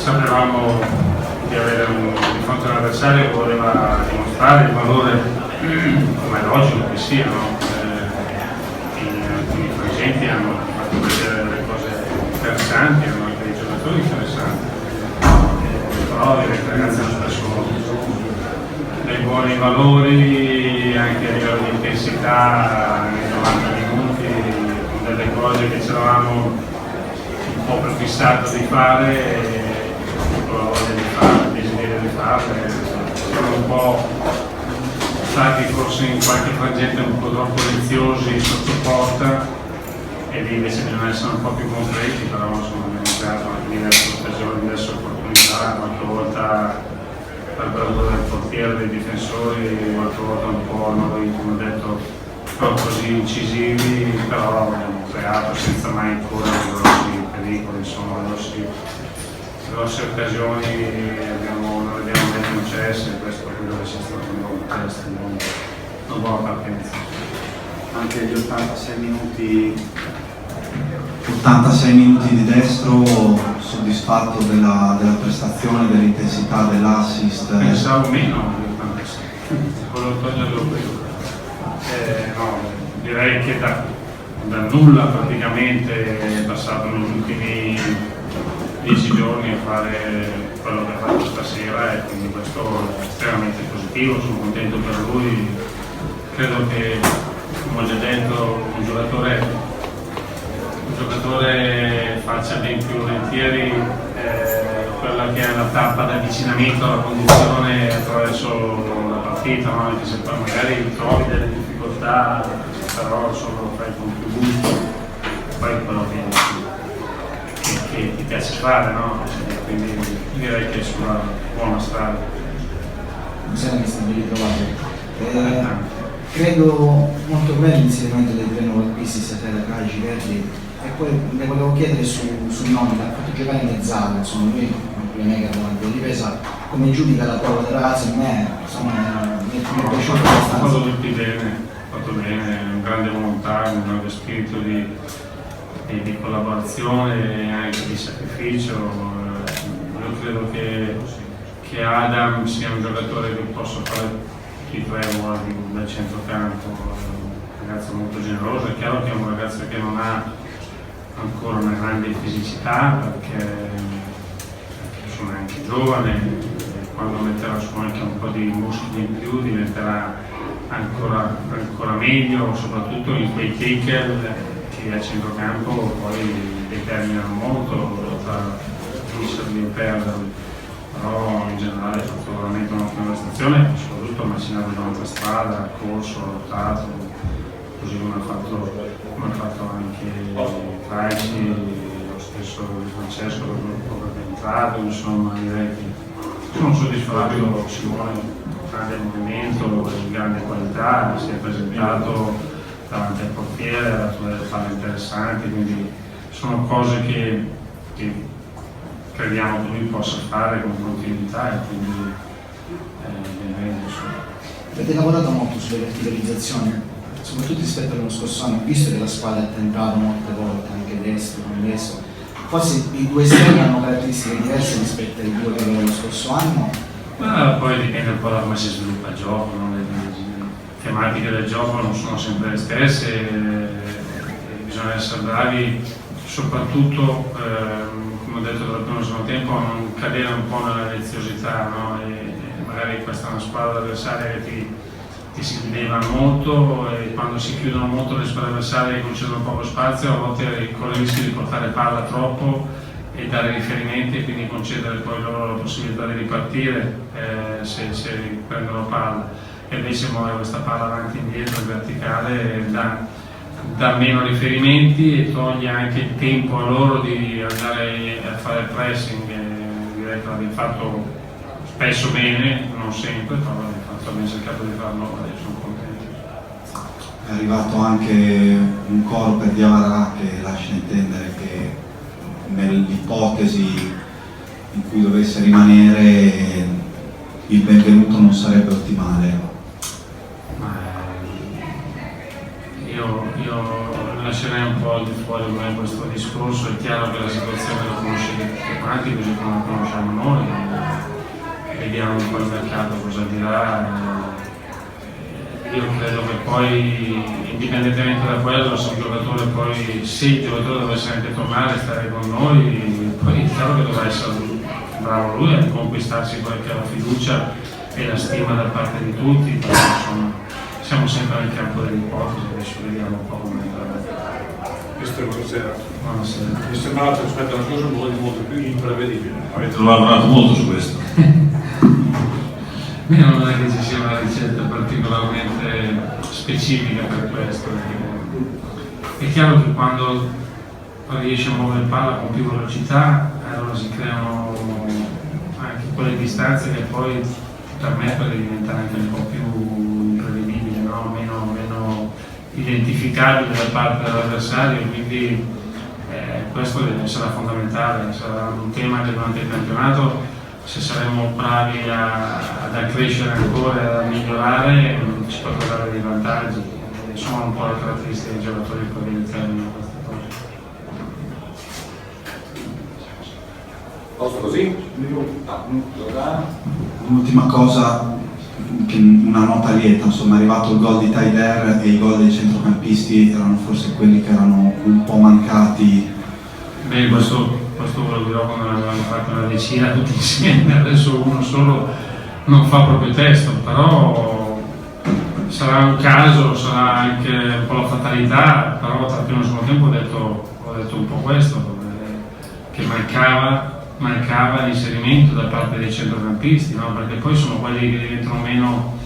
sapevamo di avere di fronte a un avversario che voleva dimostrare il valore, come è logico che sia, no? In alcuni frangenti hanno fatto vedere delle cose interessanti, hanno anche dei giocatori interessanti, però direi che i ragazzi hanno spesso dei buoni valori anche a livello di intensità nei 90 minuti, con delle cose che ci eravamo un po' prefissato di fare e con la voglia di fare, il desiderio di farle. Siamo un po' stati forse in qualche frangente un po' troppo liziosi sotto porta e lì invece bisogna essere un po' più concreti, però insomma abbiamo creato anche diverse occasioni, diverse opportunità, qualche volta per bravura del portiere, dei difensori, qualche volta un po' noi, come ho detto, non così incisivi, però abbiamo creato senza mai correre grossi pericoli, insomma, grosse occasioni non abbiamo mai concesse e questo credo che sia stato un buon test, una buona partenza. Anche gli 86 minuti di Destro, soddisfatto della prestazione, dell'intensità, dell'assist? Pensavo meno di 86, volevo toglierlo prima. No, direi che da nulla praticamente è passato negli ultimi 10 giorni a fare quello che ha fatto stasera e quindi questo è estremamente positivo, sono contento per lui. Credo che, come ho già detto, un giocatore faccia ben più volentieri quella che è la tappa di avvicinamento alla condizione attraverso la partita, no? Anche se poi magari trovi delle difficoltà, però solo fai con più gusto, poi quello che ti piace fare, no? Quindi direi che è sulla buona strada. Mi sembra che stai ritrovato. Credo molto bene l'inserimento dei tre nuovisti, Satella, Craici, Verdi, e poi le volevo chiedere sul nome, l'ha fatto giocare in mezzala, insomma lui è mega davanti alla difesa, come giudica la prova del ragazzo? A me insomma mi è piaciuto abbastanza. Ha fatto tutti bene, un grande volontà, un grande spirito di collaborazione e anche di sacrificio. Io credo che Adam sia un giocatore che possa fare tutti i tre ruoli del centrocampo, un ragazzo molto generoso. È chiaro che è un ragazzo che non ha ancora una grande fisicità perché sono anche giovane e quando metterà su anche un po' di muscoli in più diventerà ancora meglio, soprattutto in quei tackle che a centrocampo poi determinano molto tra vincerli o perderli, però in generale ha fatto veramente un'ottima prestazione, soprattutto ha macinato dall'altra strada, ha corso, ha lottato, così come ha fatto anche Craici, lo stesso di Francesco, che è entrato, insomma direi che sono soddisfatto. Simone grande movimento, grande qualità, si è presentato davanti al portiere, ha fatto delle palle interessanti, quindi sono cose che crediamo che lui possa fare con continuità e quindi benvenuto. Avete lavorato molto sulle verticalizzazioni, soprattutto rispetto all'anno scorso anno, visto che la squadra ha tentato molte volte, anche destro, con destro. Forse i due esterni hanno caratteristiche diverse rispetto ai due che avevano l'anno scorso anno. Ma poi dipende un po' da come si sviluppa il gioco, no? Le tematiche del gioco non sono sempre le stesse, bisogna essere bravi soprattutto, come ho detto dal primo secondo tempo, a non cadere un po' nella leziosità, no? E magari questa è una squadra avversaria che ti si chiudeva molto e quando si chiudono molto le squadre avversarie concedono poco spazio, a volte con il rischio di portare palla troppo e dare riferimenti e quindi concedere poi loro la possibilità di ripartire se prendono palla, e invece muove questa palla avanti e indietro in verticale dà meno riferimenti e toglie anche il tempo a loro di andare a fare pressing. Direi che l'abbiamo fatto spesso bene, non sempre, però abbiamo cercato di farlo e sono contento. È arrivato anche un coro per Diawara che lascia intendere che nell'ipotesi in cui dovesse rimanere il benvenuto non sarebbe ottimale. Io lascerei un po' al di fuori questo discorso. È chiaro che la situazione la conoscete tutti quanti, avanti così come lo conosciamo noi, vediamo un po' il mercato cosa dirà. Io credo che poi, indipendentemente da quello, se il giocatore dovesse anche tornare e stare con noi, poi è chiaro che dovrà essere bravo lui a conquistarsi quella che è la fiducia e la stima da parte di tutti, però insomma siamo sempre nel campo delle ipotesi, adesso vediamo un po' come andrà. Mister, buonasera. Buonasera. Mi sembrava rispetto alla cosa molto più imprevedibile. Avete lavorato molto su questo. Non è che ci sia una ricetta particolarmente specifica per questo. È chiaro che quando riesce a muovere il palla con più velocità, allora si creano anche quelle distanze che poi permettono di diventare anche un po' più imprevedibili, no? meno identificabile da parte dell'avversario, quindi questo sarà fondamentale, sarà un tema che durante il campionato, se saremo bravi ad accrescere ancora e a migliorare, ci potrà dare dei vantaggi. Sono un po' le caratteristiche dei giocatori che poi determinano queste cose. Posso così? Un'ultima cosa, una nota lieta, insomma è arrivato il gol di Taider e i gol dei centrocampisti erano forse quelli che erano un po' mancati. Beh, questo ve lo dirò quando ne avevamo fatto una decina tutti insieme, adesso uno solo non fa proprio testo, però sarà un caso, sarà anche un po' la fatalità, però tra il primo e il secondo tempo ho detto un po' questo, che mancava l'inserimento da parte dei centrocampisti, no? Perché poi sono quelli che diventano meno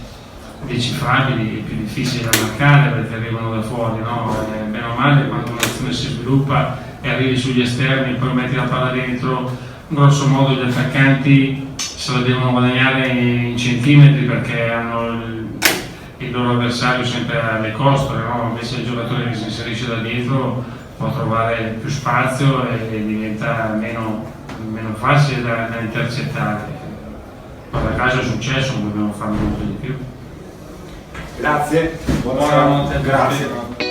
decifrabili, più difficili da marcare perché arrivano da fuori, no? Bene o male quando un'azione si sviluppa e arrivi sugli esterni e poi metti la palla dentro, grosso modo gli attaccanti se la devono guadagnare in centimetri perché hanno il loro avversario sempre alle costole, no? Invece il giocatore che si inserisce da dietro può trovare più spazio e diventa meno facile da intercettare. Per caso è successo, non dobbiamo fare molto di più. Grazie. Buonanotte. Grazie.